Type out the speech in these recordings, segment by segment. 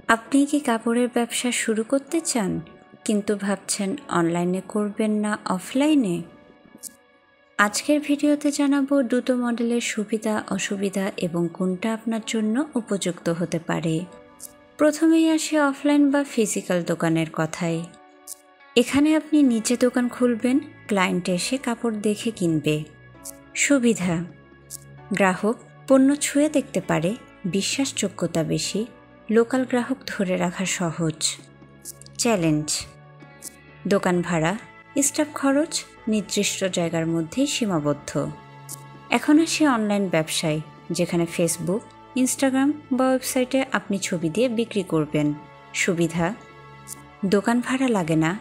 আপনি কি কাপড়ের ব্যবসা শুরু করতে চান কিন্তু ভাবছেন অনলাইনে করবেন না অফলাইনে? আজকের ভিডিওতে জানাবো দুটো মডেলের সুবিধা অসুবিধা এবং কোনটা আপনার জন্য উপযুক্ত হতে পারে। প্রথমেই আসি অফলাইন বা ফিজিক্যাল দোকানের কথায়। এখানে আপনি নিজে দোকান খুলবেন, ক্লায়েন্ট এসে কাপড় দেখে কিনবে। সুবিধা: গ্রাহক পণ্য ছুঁয়ে দেখতে পারে, বিশ্বাসযোগ্যতা বেশি, লোকাল গ্রাহক ধরে রাখা সহজ। চ্যালেঞ্জ: দোকান ভাড়া, স্টাফ খরচ নির্দিষ্ট জায়গার মধ্যেই সীমাবদ্ধ। এখন আসি অনলাইন ব্যবসায়, যেখানে ফেসবুক, ইনস্টাগ্রাম বা ওয়েবসাইটে আপনি ছবি দিয়ে বিক্রি করবেন। সুবিধা: দোকান ভাড়া লাগে না,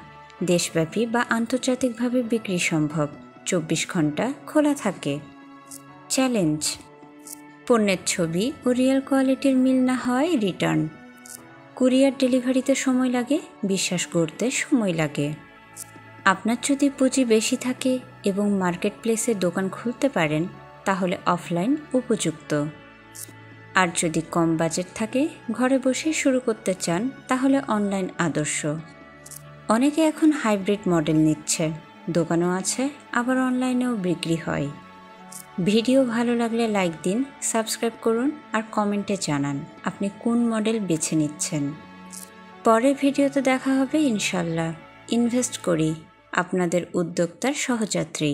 দেশব্যাপী বা আন্তর্জাতিকভাবে বিক্রি সম্ভব, 24 ঘন্টা খোলা থাকে। চ্যালেঞ্জ: পণ্যের ছবি ও রিয়েল কোয়ালিটির মিল না হয় রিটার্ন। কুরিয়ার ডেলিভারিতে সময় লাগে, বিশ্বাস করতে সময় লাগে। আপনার যদি পুঁজি বেশি থাকে এবং মার্কেট প্লেসে দোকান খুলতে পারেন তাহলে অফলাইন উপযুক্ত। আর যদি কম বাজেট থাকে, ঘরে বসে শুরু করতে চান তাহলে অনলাইন আদর্শ। অনেকে এখন হাইব্রিড মডেল নিচ্ছে, দোকানও আছে আবার অনলাইনেও বিক্রি হয়। ভিডিও ভালো লাগলে লাইক দিন, সাবস্ক্রাইব করুন আর কমেন্টে জানান আপনি কোন মডেল বেছে নিচ্ছেন। পরের ভিডিওতে দেখা হবে ইনশাল্লাহ। ইনভেস্ট করি, আপনাদের উদ্যোক্তার সহযাত্রী।